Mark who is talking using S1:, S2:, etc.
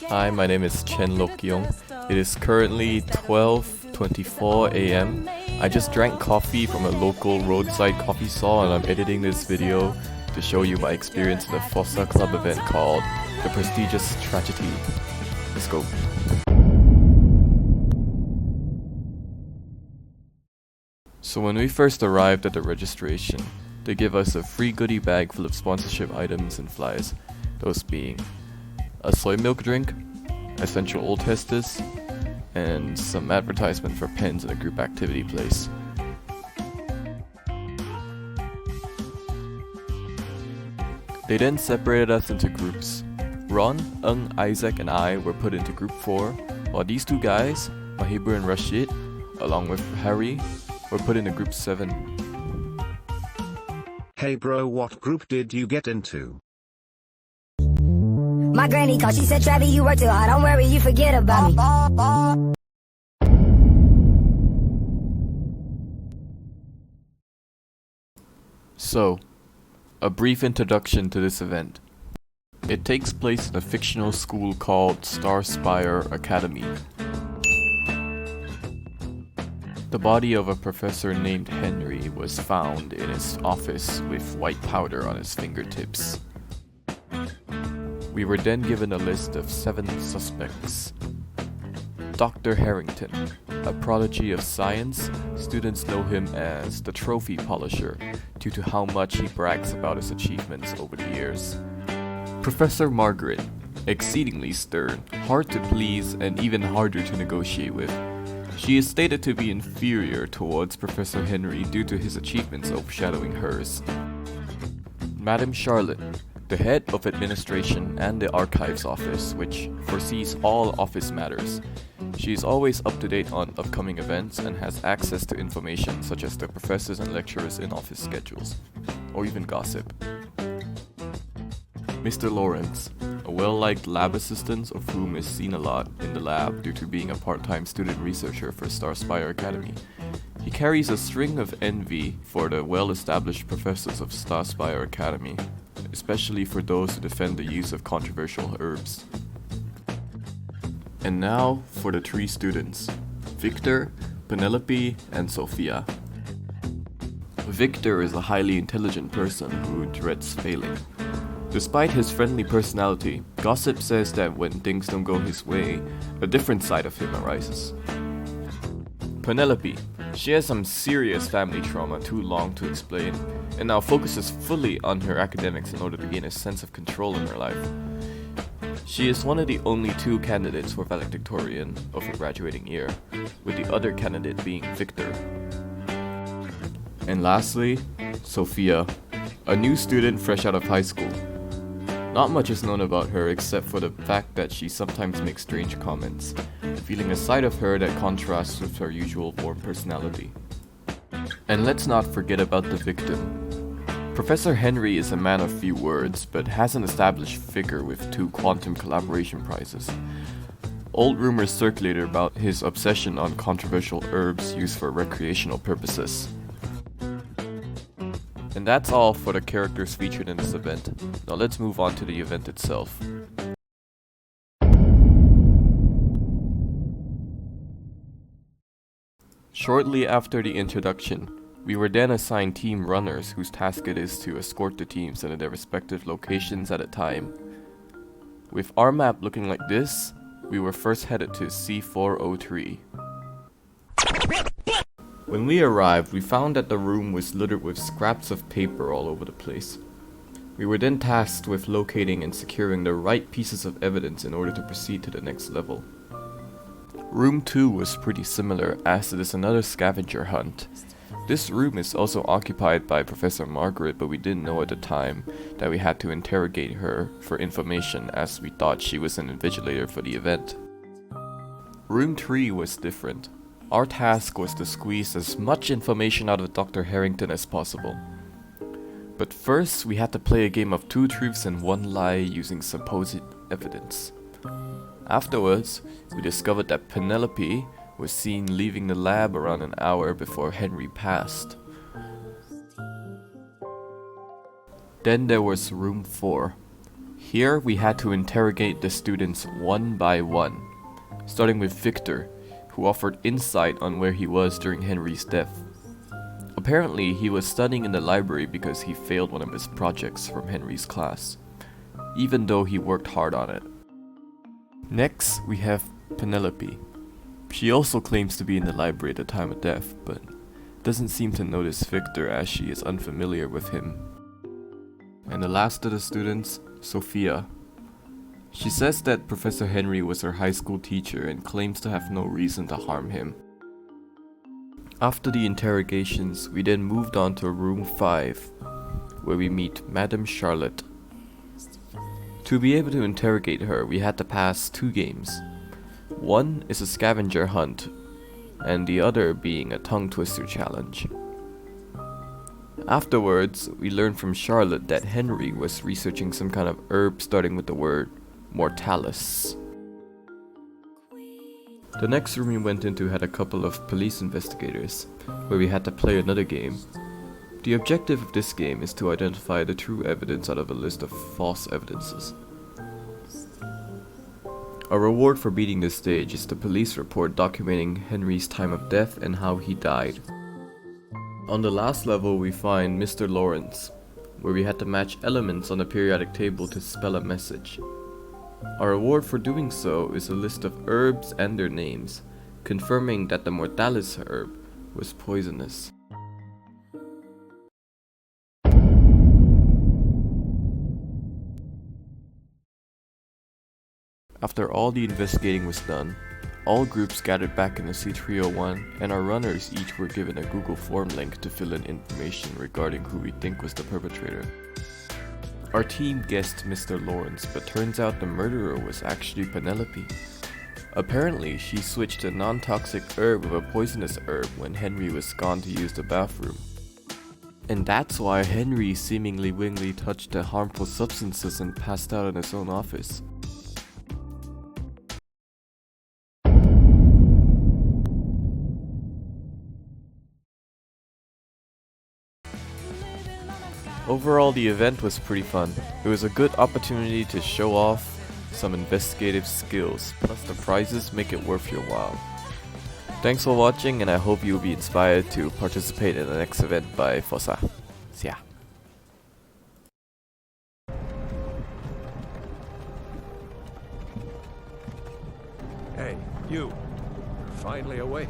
S1: Hi, my name is Chen Lok-yong. It is currently 12:24 a.m. I just drank coffee from a local roadside coffee stall and I'm editing this video to show you my experience in a Fossa Club event called the prestigious Tragedy. Let's go. So when we first arrived at the registration, they give us a free goodie bag full of sponsorship items and flyers, those being a soy milk drink, essential oil testers, and some advertisement for pens in a group activity place. They then separated us into groups. Ron, Ung, Isaac, and I were put into group 4, while these two guys, Mahibur and Rashid, along with Harry, were put into group 7.
S2: Hey bro, what group did you get into?
S3: My granny called, she said, Travis, you work too hard, don't worry, you forget about me.
S1: So, a brief introduction to this event. It takes place in a fictional school called Starspire Academy. The body of a professor named Henry was found in his office with white powder on his fingertips. We were then given a list of 7 suspects. Dr. Harrington, a prodigy of science, students know him as the trophy polisher due to how much he brags about his achievements over the years. Professor Margaret, exceedingly stern, hard to please, and even harder to negotiate with. She is stated to be inferior towards Professor Henry due to his achievements overshadowing hers. Madame Charlotte, the head of administration and the archives office, which foresees all office matters. She is always up to date on upcoming events and has access to information such as the professors and lecturers' in-office schedules, or even gossip. Mr. Lawrence, a well-liked lab assistant of whom is seen a lot in the lab due to being a part-time student researcher for Starspire Academy. He carries a string of envy for the well-established professors of Starspire Academy, especially for those who defend the use of controversial herbs. And now for the 3 students, Victor, Penelope, and Sophia. Victor is a highly intelligent person who dreads failing. Despite his friendly personality, gossip says that when things don't go his way, a different side of him arises. Penelope, she has some serious family trauma too long to explain, and now focuses fully on her academics in order to gain a sense of control in her life. She is one of the only 2 candidates for valedictorian of her graduating year, with the other candidate being Victor. And lastly, Sophia, a new student fresh out of high school. Not much is known about her except for the fact that she sometimes makes strange comments, revealing a side of her that contrasts with her usual warm personality. And let's not forget about the victim. Professor Henry is a man of few words, but has an established figure with 2 quantum collaboration prizes. Old rumors circulated about his obsession on controversial herbs used for recreational purposes. And that's all for the characters featured in this event. Now let's move on to the event itself. Shortly after the introduction, we were then assigned team runners whose task it is to escort the teams into their respective locations at a time. With our map looking like this, we were first headed to C403. When we arrived, we found that the room was littered with scraps of paper all over the place. We were then tasked with locating and securing the right pieces of evidence in order to proceed to the next level. Room 2 was pretty similar, as it is another scavenger hunt. This room is also occupied by Professor Margaret, but we didn't know at the time that we had to interrogate her for information as we thought she was an invigilator for the event. Room 3 was different. Our task was to squeeze as much information out of Dr. Harrington as possible. But first, we had to play a game of 2 truths and 1 lie using supposed evidence. Afterwards, we discovered that Penelope was seen leaving the lab around an hour before Henry passed. Then there was room 4. Here we had to interrogate the students one by one, starting with Victor, who offered insight on where he was during Henry's death. Apparently, he was studying in the library because he failed one of his projects from Henry's class, even though he worked hard on it. Next, we have Penelope. She also claims to be in the library at the time of death, but doesn't seem to notice Victor as she is unfamiliar with him. And the last of the students, Sophia. She says that Professor Henry was her high school teacher and claims to have no reason to harm him. After the interrogations, we then moved on to room 5, where we meet Madame Charlotte. To be able to interrogate her, we had to pass 2 games. One is a scavenger hunt, and the other being a tongue twister challenge. Afterwards, we learned from Charlotte that Henry was researching some kind of herb starting with the word mortalis. The next room we went into had a couple of police investigators, where we had to play another game. The objective of this game is to identify the true evidence out of a list of false evidences. A reward for beating this stage is the police report documenting Henry's time of death and how he died. On the last level we find Mr. Lawrence, where we had to match elements on the periodic table to spell a message. Our reward for doing so is a list of herbs and their names, confirming that the mortalis herb was poisonous. After all the investigating was done, all groups gathered back in the C301 and our runners each were given a Google form link to fill in information regarding who we think was the perpetrator. Our team guessed Mr. Lawrence, but turns out the murderer was actually Penelope. Apparently, she switched a non-toxic herb with a poisonous herb when Henry was gone to use the bathroom. And that's why Henry seemingly willingly touched the harmful substances and passed out in his own office. Overall, the event was pretty fun. It was a good opportunity to show off some investigative skills, plus the prizes make it worth your while. Thanks for watching, and I hope you will be inspired to participate in the next event by Fossa. See ya.
S4: Hey, you. You're finally awake.